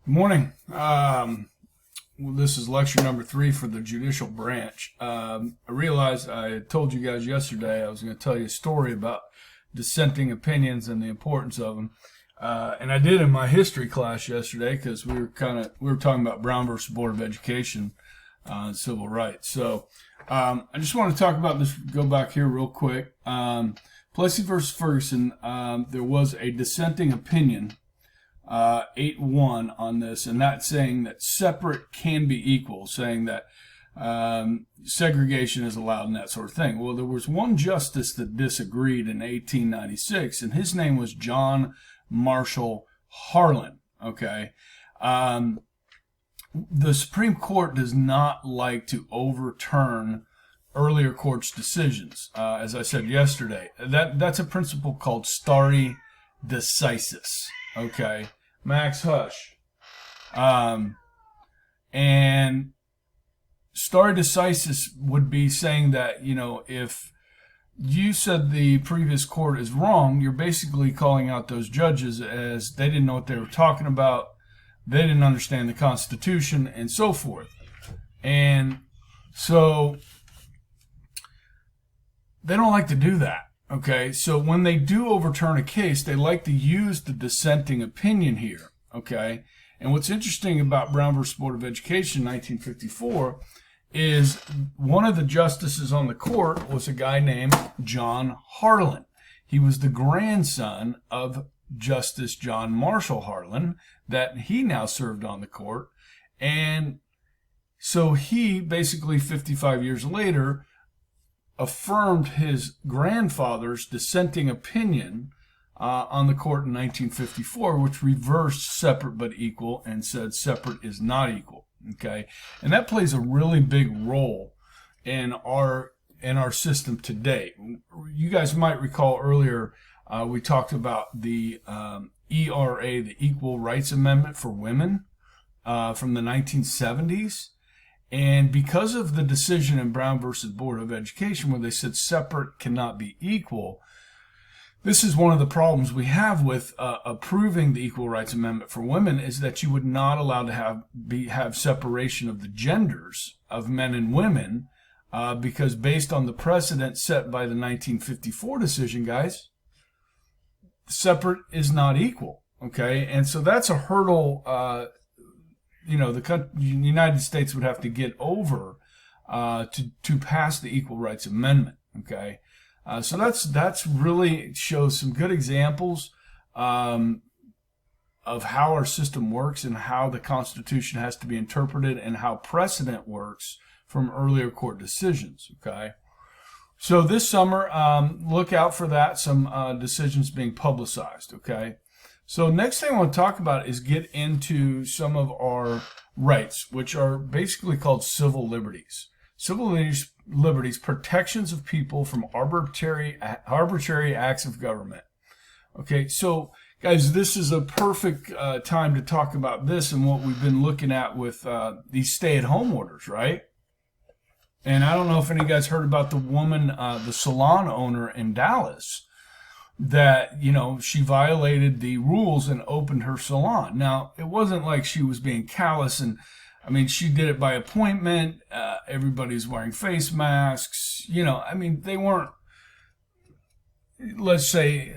Good morning. This is lecture number 3 for the judicial branch. I realized I told you guys yesterday I was going to tell you a story about dissenting opinions and the importance of them. And I did in my history class yesterday because we were talking about Brown versus Board of Education and civil rights. So I just want to talk about this. Go back here real quick. Plessy versus Ferguson. There was a dissenting opinion. 8-1 on this, and that's saying that separate can be equal, saying that segregation is allowed and that sort of thing. Well, there was one justice that disagreed in 1896, and his name was John Marshall Harlan. Okay. The Supreme Court does not like to overturn earlier courts' decisions. As I said yesterday, that's a principle called stare decisis. Okay. Max, hush. And stare decisis would be saying that, if you said the previous court is wrong, you're basically calling out those judges as they didn't know what they were talking about, they didn't understand the Constitution, and so forth. And so they don't like to do that. Okay, so when they do overturn a case, they like to use the dissenting opinion here, okay? And what's interesting about Brown versus Board of Education, 1954, is one of the justices on the court was a guy named John Harlan. He was the grandson of Justice John Marshall Harlan that he now served on the court. And so he basically 55 years later affirmed his grandfather's dissenting opinion on the court in 1954, which reversed separate but equal and said separate is not equal. Okay, and that plays a really big role in our system today. You guys might recall earlier we talked about the ERA, the Equal Rights Amendment for Women, from the 1970s. And because of the decision in Brown versus Board of Education where they said separate cannot be equal, this is one of the problems we have with approving the Equal Rights Amendment for women, is that you would not allow to have separation of the genders of men and women, because based on the precedent set by the 1954 decision, guys, separate is not equal. Okay, and so that's a hurdle. The United States would have to get over to pass the Equal Rights Amendment. Okay, so that's really shows some good examples of how our system works and how the Constitution has to be interpreted and how precedent works from earlier court decisions. Okay, so this summer, look out for that. Some decisions being publicized. Okay. So next thing I want to talk about is get into some of our rights, which are basically called civil liberties. Civil liberties, protections of people from arbitrary acts of government. Okay, so guys, this is a perfect time to talk about this and what we've been looking at with these stay-at-home orders, right? And I don't know if any of you guys heard about the woman, the salon owner in Dallas, that, she violated the rules and opened her salon. Now, it wasn't like she was being callous, and she did it by appointment. Everybody's wearing face masks. They weren't, let's say,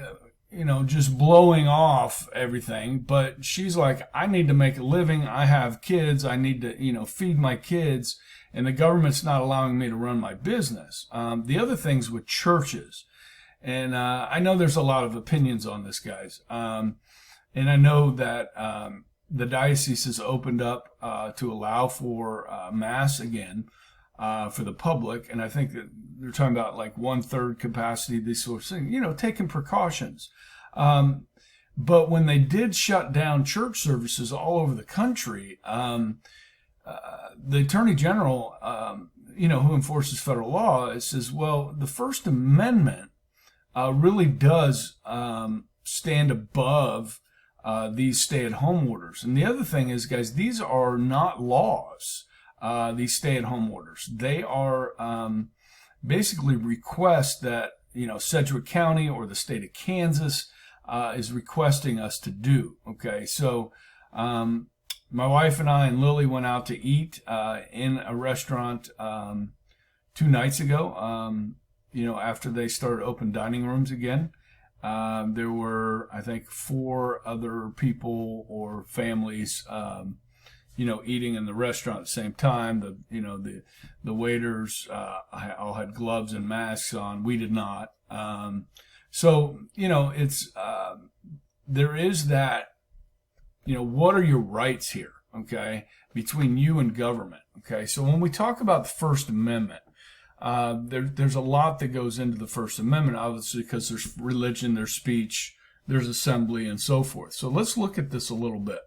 just blowing off everything. But she's like, I need to make a living. I have kids. I need to, feed my kids, and the government's not allowing me to run my business. The other things with churches. And I know there's a lot of opinions on this, guys. And I know that the diocese has opened up to allow for Mass again for the public. And I think that they're talking about like 1/3 capacity, these sorts of things, taking precautions. But when they did shut down church services all over the country, the Attorney General, who enforces federal law, it says, well, the First Amendment really does stand above these stay-at-home orders. And the other thing is, guys, these are not laws, these stay-at-home orders. They are basically requests that, Sedgwick County or the state of Kansas is requesting us to do. Okay, so My wife and I and Lily went out to eat in a restaurant 2 nights ago. After they started open dining rooms again. There were, I think, 4 other people or families, eating in the restaurant at the same time. The waiters all had gloves and masks on. We did not. It's there is that. What are your rights here? Okay, between you and government. Okay, so when we talk about the First Amendment. There's a lot that goes into the First Amendment, obviously, because there's religion, there's speech, there's assembly, and so forth. So let's look at this a little bit.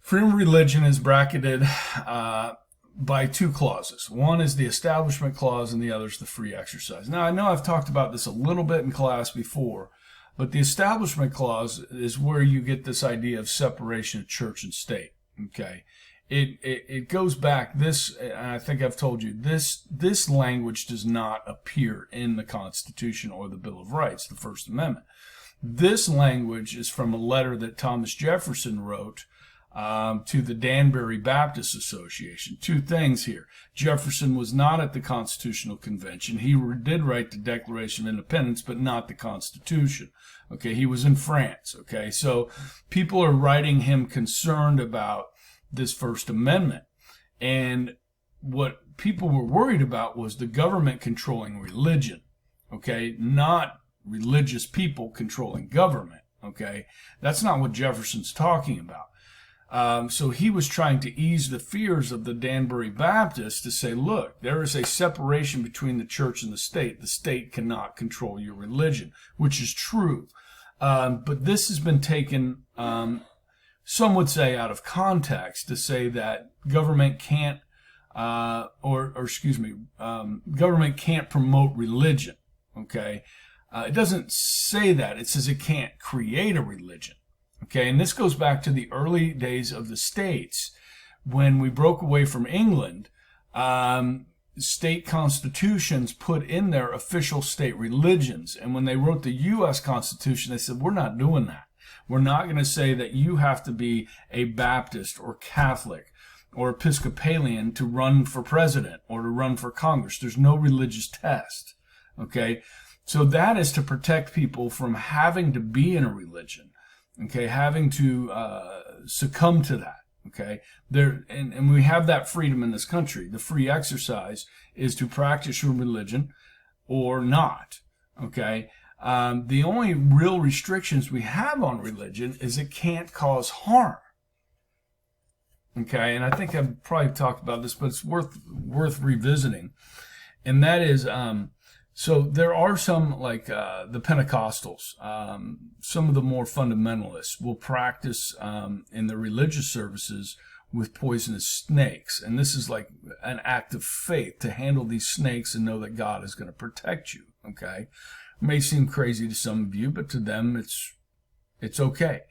Freedom of religion is bracketed by 2 clauses. One is the Establishment Clause, and the other is the free exercise. Now, I know I've talked about this a little bit in class before, but the Establishment Clause is where you get this idea of separation of church and state. Okay. It goes back, and I think I've told you, this language does not appear in the Constitution or the Bill of Rights, the First Amendment. This language is from a letter that Thomas Jefferson wrote to the Danbury Baptist Association. 2 things here. Jefferson was not at the Constitutional Convention. He did write the Declaration of Independence, but not the Constitution. Okay, he was in France. Okay, so people are writing him concerned about this First Amendment. And what people were worried about was the government controlling religion, okay, not religious people controlling government, okay. That's not what Jefferson's talking about. So he was trying to ease the fears of the Danbury Baptists to say, look, there is a separation between the church and the state. The state cannot control your religion, which is true. But this has been taken some would say out of context to say that government can't, government can't promote religion. Okay, it doesn't say that. It says it can't create a religion. Okay, and this goes back to the early days of the states when we broke away from England. State constitutions put in their official state religions, and when they wrote the U.S. Constitution, they said, we're not doing that. We're not going to say that you have to be a Baptist or Catholic or Episcopalian to run for president or to run for Congress. There's no religious test. Okay? So that is to protect people from having to be in a religion. Okay? Having to succumb to that. Okay? And we have that freedom in this country. The free exercise is to practice your religion or not. Okay? The only real restrictions we have on religion is it can't cause harm. Okay, and I think I've probably talked about this, but it's worth revisiting. And that is, so there are some, like the Pentecostals, some of the more fundamentalists will practice in the religious services with poisonous snakes. And this is like an act of faith to handle these snakes and know that God is going to protect you. Okay. May seem crazy to some of you, but to them it's okay.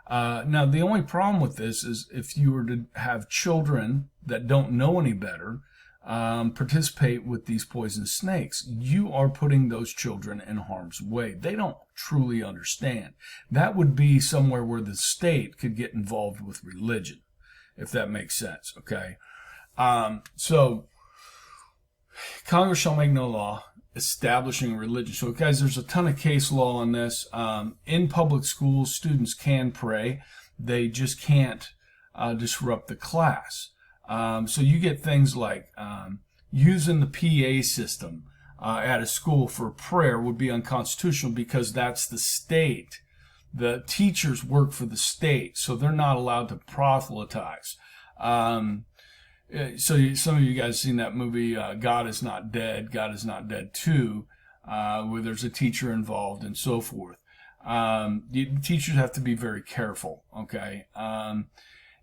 Now, the only problem with this is if you were to have children that don't know any better participate with these poisonous snakes, you are putting those children in harm's way. They don't truly understand. That would be somewhere where the state could get involved with religion, if that makes sense, okay? So, Congress shall make no law establishing religion. So, guys, there's a ton of case law on this. In public schools, students can pray. They just can't disrupt the class. So you get things like using the PA system at a school for prayer would be unconstitutional because that's the state. The teachers work for the state, so they're not allowed to proselytize. So some of you guys have seen that movie, God is Not Dead, God is Not Dead 2, where there's a teacher involved and so forth. Teachers have to be very careful, okay?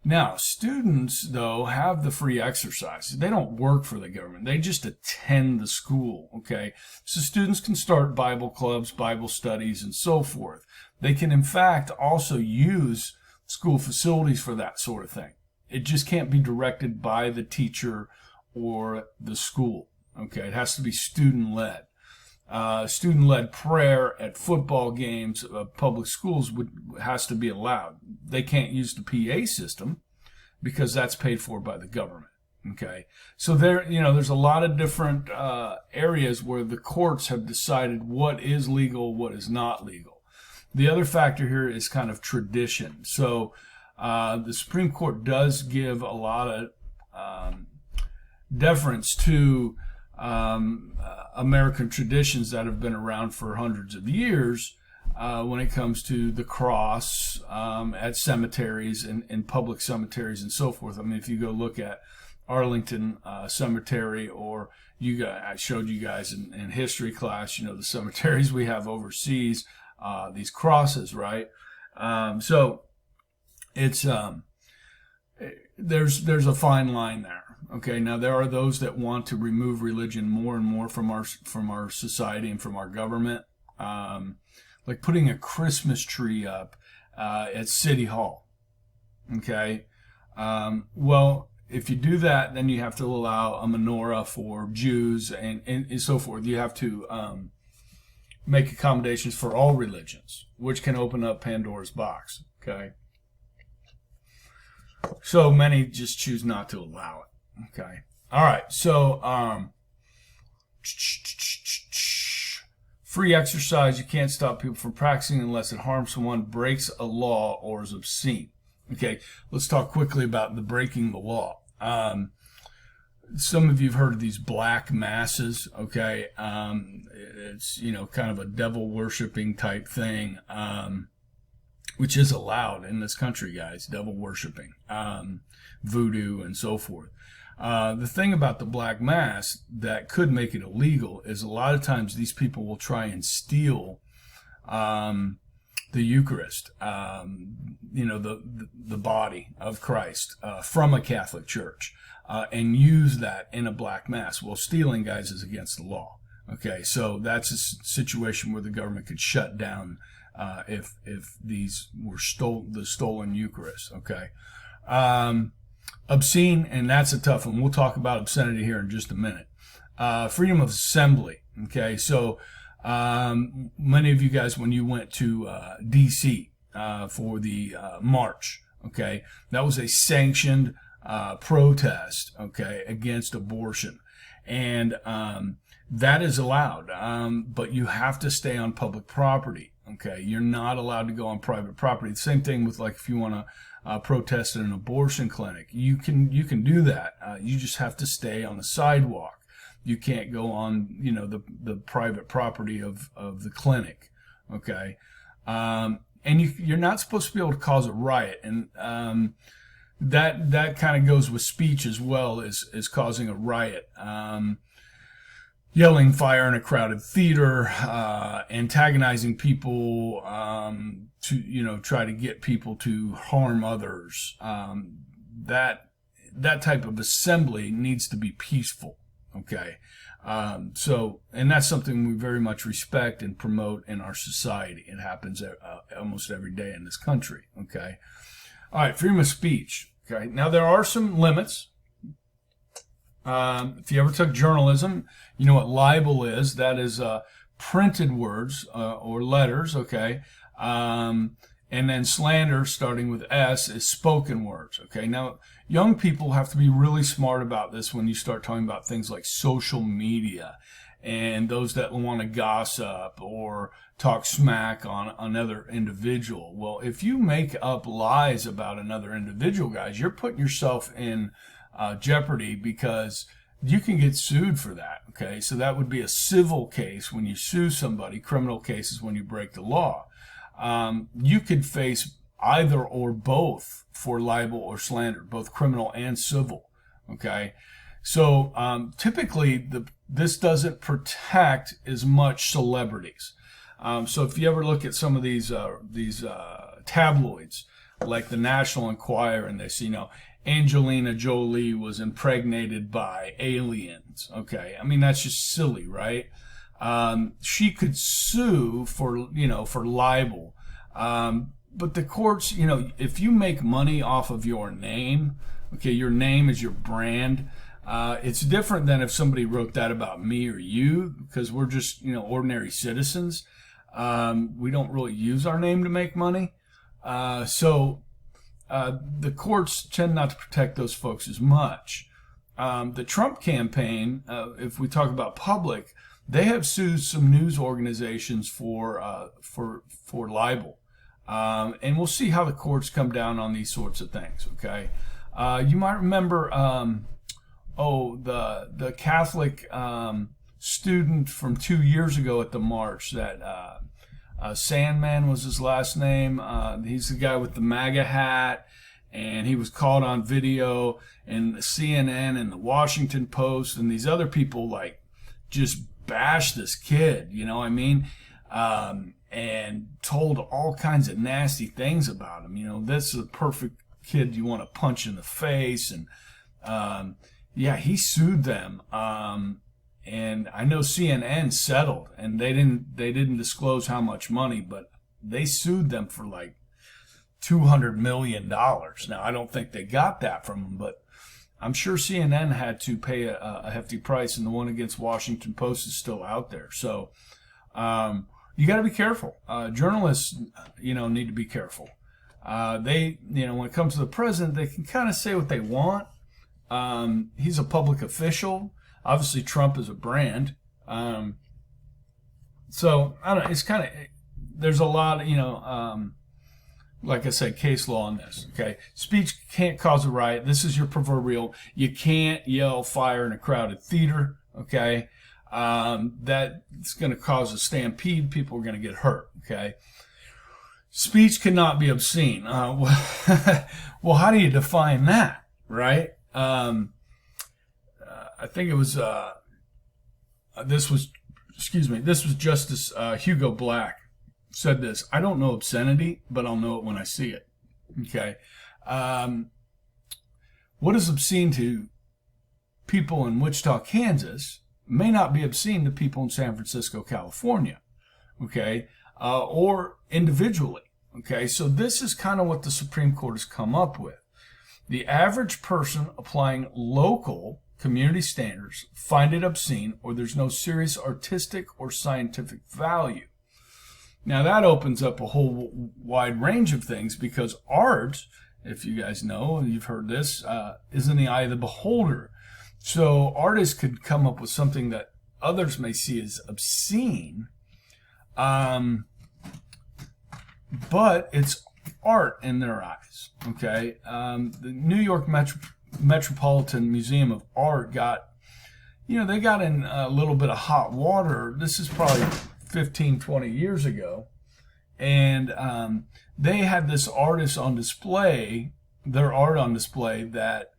Now, students, though, have the free exercise. They don't work for the government. They just attend the school, okay? So students can start Bible clubs, Bible studies, and so forth. They can, in fact, also use school facilities for that sort of thing. It just can't be directed by the teacher or the school, okay? It has to be student-led. Student-led prayer at football games, public schools has to be allowed. they can't use the PA system because that's paid for by the government. Okay, so there's a lot of different areas where the courts have decided what is legal, what is not legal. The other factor here is kind of tradition. So the Supreme Court does give a lot of deference to American traditions that have been around for hundreds of years when it comes to the cross at cemeteries and public cemeteries and so forth. I mean, if you go look at Arlington Cemetery, or I showed you guys in history class, the cemeteries we have overseas, these crosses, right? So it's there's a fine line there. Okay, now there are those that want to remove religion more and more from our society and from our government, like putting a Christmas tree up at City Hall. Okay, well, if you do that, then you have to allow a menorah for Jews and so forth. You have to make accommodations for all religions, which can open up Pandora's box. Okay, so many just choose not to allow it. Okay, all right. So free exercise, you can't stop people from practicing unless it harms someone, breaks a law, or is obscene. Okay, let's talk quickly about the breaking the law. Some of you have heard of these black masses. Okay, it's kind of a devil worshiping type thing, which is allowed in this country, guys. Devil worshiping, voodoo, and so forth. The thing about the black mass that could make it illegal is a lot of times these people will try and steal the Eucharist, the body of Christ from a Catholic church, and use that in a black mass. Well, stealing, guys, is against the law. Okay, so that's a situation where the government could shut down if these were the stolen Eucharist. Okay, obscene, and that's a tough one. We'll talk about obscenity here in just a minute. Freedom of assembly. Okay, so many of you guys, when you went to D.C. For the march, okay, that was a sanctioned protest, okay, against abortion, and that is allowed, but you have to stay on public property. Okay, you're not allowed to go on private property. The same thing with, like, if you want to protest at an abortion clinic, you can do that. You just have to stay on the sidewalk. You can't go on, the private property of the clinic. Okay, and you're not supposed to be able to cause a riot, and that kind of goes with speech as well as causing a riot. Yelling fire in a crowded theater, antagonizing people to try to get people to harm others. That type of assembly needs to be peaceful. Okay, and that's something we very much respect and promote in our society. It happens almost every day in this country. Okay, all right, freedom of speech. Okay, now there are some limits. If you ever took journalism, you know what libel is. That is printed words or letters. Okay, and then slander, starting with S, is spoken words. Okay, now young people have to be really smart about this when you start talking about things like social media and those that want to gossip or talk smack on another individual. Well, if you make up lies about another individual, guys, you're putting yourself in jeopardy, because you can get sued for that. Okay, so that would be a civil case when you sue somebody. Criminal cases when you break the law. You could face either or both for libel or slander, both criminal and civil. Okay, so typically this doesn't protect as much celebrities. So if you ever look at some of these tabloids, like the National Enquirer, and they see, Angelina Jolie was impregnated by aliens. Okay, I mean, that's just silly, right? She could sue for libel. But the courts, if you make money off of your name, okay, your name is your brand. It's different than if somebody wrote that about me or you, because we're just, ordinary citizens. We don't really use our name to make money. So the courts tend not to protect those folks as much. The Trump campaign, if we talk about public, they have sued some news organizations for libel, and we'll see how the courts come down on these sorts of things. Okay, you might remember, the Catholic student from 2 years ago at the march that. Sandman was his last name. He's the guy with the MAGA hat, and he was caught on video, and CNN and the Washington Post and these other people like just bashed this kid, you know what I mean? And told all kinds of nasty things about him. You know, this is a perfect kid you want to punch in the face. And yeah, he sued them. And I know CNN settled, and they didn't disclose how much money, but they sued them for like $200 million. Now, I don't think they got that from them, but I'm sure CNN had to pay a hefty price, and the one against Washington Post is still out there. So you got to be careful. Journalists, need to be careful. When it comes to the president, they can kind of say what they want. He's a public official. Obviously, Trump is a brand. So, I don't know, it's kind of, there's a lot of, like I said, case law on this, okay? Speech can't cause a riot. This is your proverbial, you can't yell fire in a crowded theater, okay? That's going to cause a stampede. People are going to get hurt, okay? Speech cannot be obscene. Well, how do you define that, right? I think it was, this was Justice Hugo Black said this: I don't know obscenity, but I'll know it when I see it. Okay. What is obscene to people in Wichita, Kansas may not be obscene to people in San Francisco, California. Okay. Or individually. Okay. So this is kind of what the Supreme Court has come up with. The average person applying local community standards find it obscene, or there's no serious artistic or scientific value. Now that opens up a whole wide range of things, because art, if you guys know, and you've heard this, is in the eye of the beholder. So artists could come up with something that others may see as obscene, but it's art in their eyes. Okay, the New York Metropolitan Museum of Art got in a little bit of hot water. This is probably 15, 20 years ago. And they had this artist on display, their art on display, that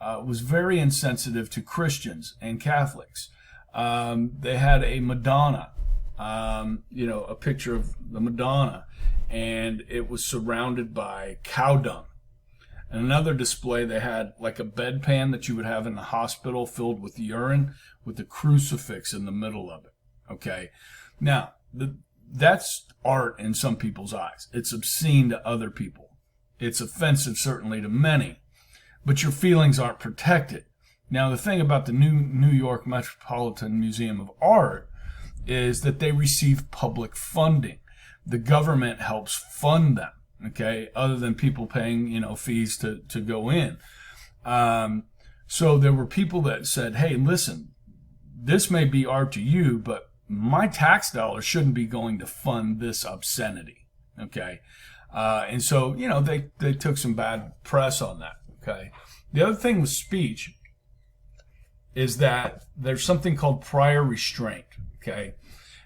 was very insensitive to Christians and Catholics. They had a Madonna, a picture of the Madonna, and it was surrounded by cow dung. And another display, they had like a bedpan that you would have in the hospital filled with urine with a crucifix in the middle of it. Okay. Now, that's art in some people's eyes. It's obscene to other people. It's offensive, certainly, to many. But your feelings aren't protected. Now, the thing about the New York Metropolitan Museum of Art is that they receive public funding. The government helps fund them. Okay, other than people paying, fees to go in. So there were people that said, hey, listen, this may be art to you, but my tax dollars shouldn't be going to fund this obscenity. Okay. And so, they took some bad press on that. Okay. The other thing with speech is that there's something called prior restraint. Okay.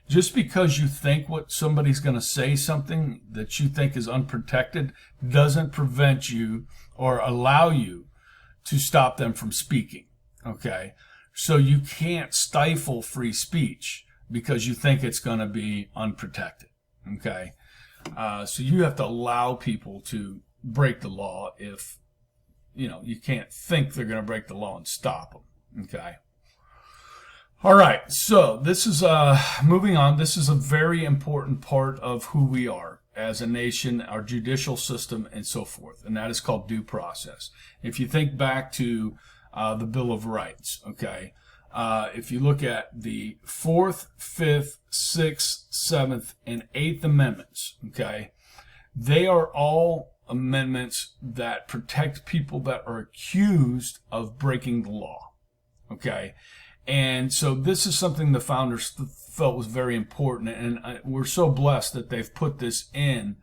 Just because you think what somebody's going to say, something that you think is unprotected, doesn't prevent you or allow you to stop them from speaking. Okay. So you can't stifle free speech because you think it's going to be unprotected. Okay. So you have to allow people to break the law if, you can't think they're going to break the law and stop them. Okay. All right, so this is moving on. This is a very important part of who we are as a nation, our judicial system, and so forth, and that is called due process. If you think back to the Bill of Rights, okay, if you look at the 4th, 5th, 6th, 7th, and 8th Amendments, okay, they are all amendments that protect people that are accused of breaking the law. Okay. And so this is something the founders felt was very important. And we're so blessed that they've put this in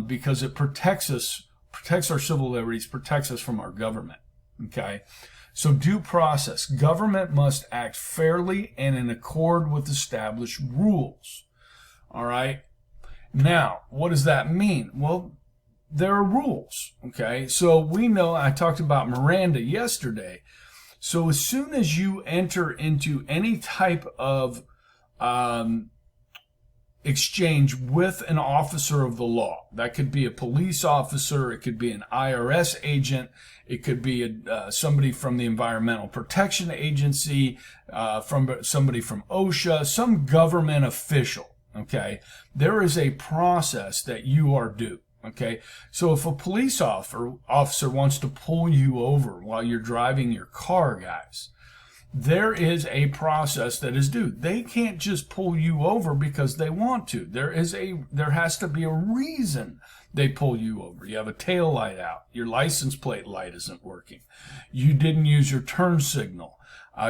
because it protects us, protects our civil liberties, protects us from our government. Okay. So due process. Government must act fairly and in accord with established rules. All right. Now, what does that mean? Well, there are rules. Okay. So we know, I talked about Miranda yesterday. So as soon as you enter into any type of exchange with an officer of the law, that could be a police officer, it could be an IRS agent, it could be somebody from the Environmental Protection Agency, from somebody from OSHA, some government official, okay? There is a process that you are due. Okay, so if a police officer wants to pull you over while you're driving your car, guys, there is a process that is due. They can't just pull you over because they want to. There has to be a reason they pull you over. You have a tail light out. Your license plate light isn't working. You didn't use your turn signal.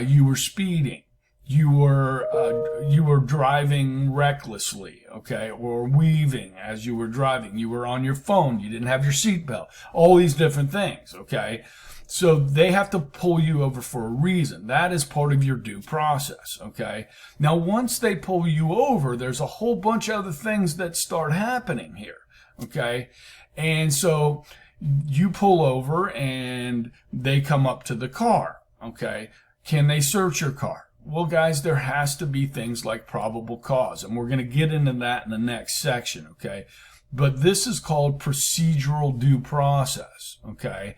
You were speeding. You were driving recklessly, okay, or weaving as you were driving. You were on your phone. You didn't have your seatbelt. All these different things, okay. So they have to pull you over for a reason. That is part of your due process, okay. Now, once they pull you over, there's a whole bunch of other things that start happening here, okay. And so you pull over and they come up to the car, okay. Can they search your car? Well, guys, there has to be things like probable cause, and we're going to get into that in the next section, okay? But this is called procedural due process, okay?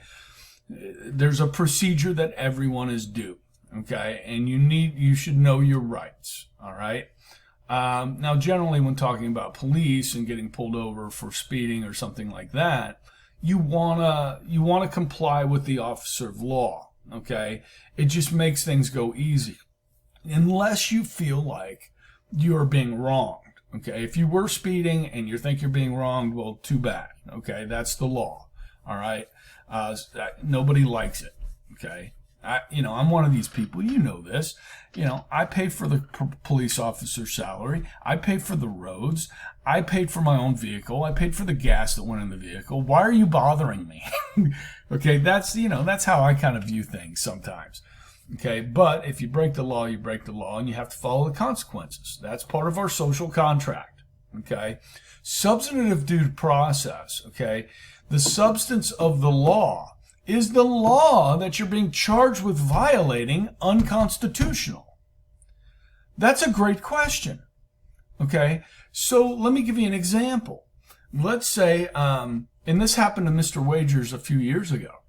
There's a procedure that everyone is due, okay? And you should know your rights, all right? Now, generally, when talking about police and getting pulled over for speeding or something like that, you wanna comply with the officer of law, okay? It just makes things go easy. Unless you feel like you're being wronged, okay? If you were speeding and you think you're being wronged, well, too bad, okay? That's the law, all right? Nobody likes it, okay? I'm one of these people, you know this. I pay for the police officer's salary. I pay for the roads. I paid for my own vehicle. I paid for the gas that went in the vehicle. Why are you bothering me? Okay, that's how I kind of view things sometimes. Okay, but if you break the law, you break the law, and you have to follow the consequences. That's part of our social contract. Okay, substantive due process. Okay, the substance of the law is the law that you're being charged with violating unconstitutional. That's a great question. Okay, so let me give you an example. Let's say, and this happened to Mr. Wagers a few years ago.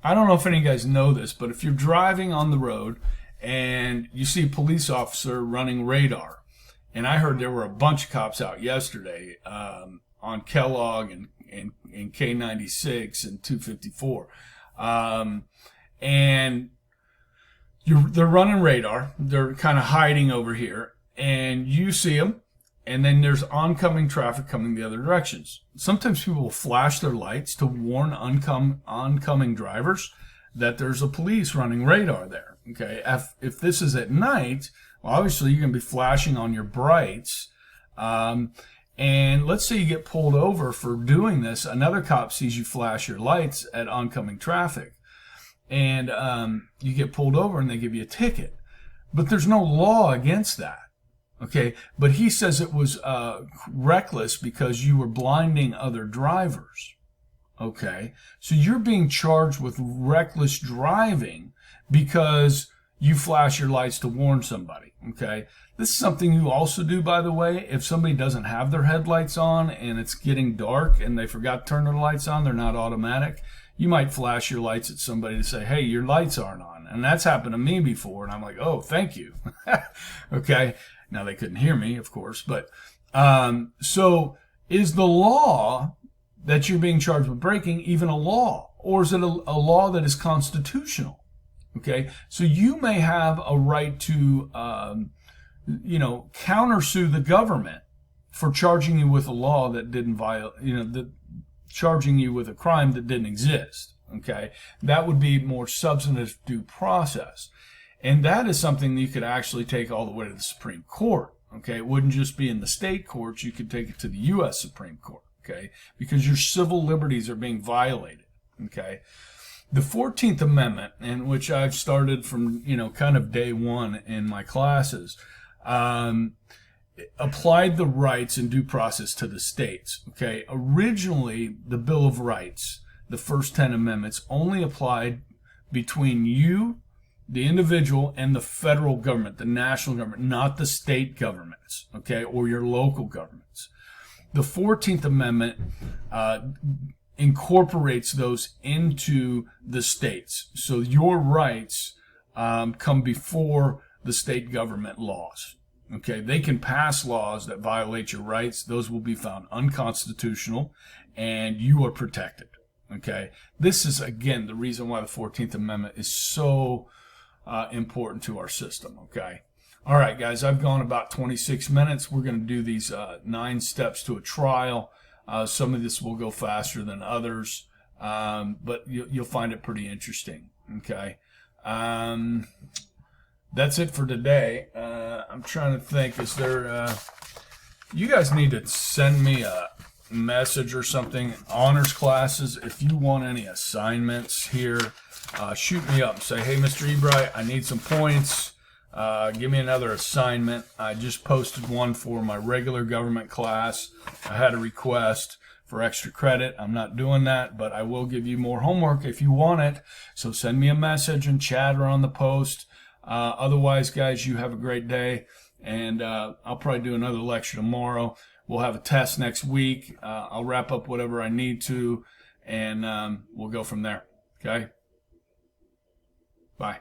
I don't know if any of you guys know this, but if you're driving on the road and you see a police officer running radar, and I heard there were a bunch of cops out yesterday on Kellogg and K96 and 254, and they're running radar. They're kind of hiding over here, and you see them. And then there's oncoming traffic coming the other directions. Sometimes people will flash their lights to warn oncoming drivers that there's a police running radar there. Okay, if this is at night, well, obviously you're going to be flashing on your brights. And let's say you get pulled over for doing this. Another cop sees you flash your lights at oncoming traffic. And you get pulled over and they give you a ticket. But there's no law against that. Okay, but he says it was reckless because you were blinding other drivers. Okay, so you're being charged with reckless driving because you flash your lights to warn somebody. Okay, this is something you also do, by the way. If somebody doesn't have their headlights on and it's getting dark and they forgot to turn their lights on, they're not automatic. You might flash your lights at somebody to say, hey, your lights aren't on. And that's happened to me before. And I'm like, oh, thank you. Okay. Now, they couldn't hear me, of course, but so is the law that you're being charged with breaking even a law, or is it a law that is constitutional? Okay, so you may have a right to, countersue the government for charging you with a law that didn't violate, that charging you with a crime that didn't exist. Okay, that would be more substantive due process, and that is something that you could actually take all the way to the Supreme Court. Okay, it wouldn't just be in the state courts; you could take it to the U.S. Supreme Court. Okay, because your civil liberties are being violated. Okay, the 14th Amendment, in which I've started from kind of day one in my classes, applied the rights and due process to the states. Okay, originally the Bill of Rights, the first 10 amendments, only applied between you, the individual, and the federal government, the national government, not the state governments, okay, or your local governments. The 14th Amendment incorporates those into the states. So your rights come before the state government laws. Okay, they can pass laws that violate your rights. Those will be found unconstitutional, and you are protected. Okay, this is, again, the reason why the 14th Amendment is so important to our system. Okay, all right, guys, I've gone about 26 minutes. We're going to do these 9 steps to a trial. Some of this will go faster than others, but you'll find it pretty interesting. Okay, that's it for today. I'm trying to think, is there, you guys need to send me a message or something. Honors classes, if you want any assignments here, shoot me up and say, hey, Mr. Ebright, I need some points. Give me another assignment. I just posted one for my regular government class. I had a request for extra credit. I'm not doing that, but I will give you more homework if you want it. So send me a message and chat or on the post. Otherwise, guys, you have a great day, and I'll probably do another lecture tomorrow. We'll have a test next week. I'll wrap up whatever I need to, and we'll go from there. Okay? Bye.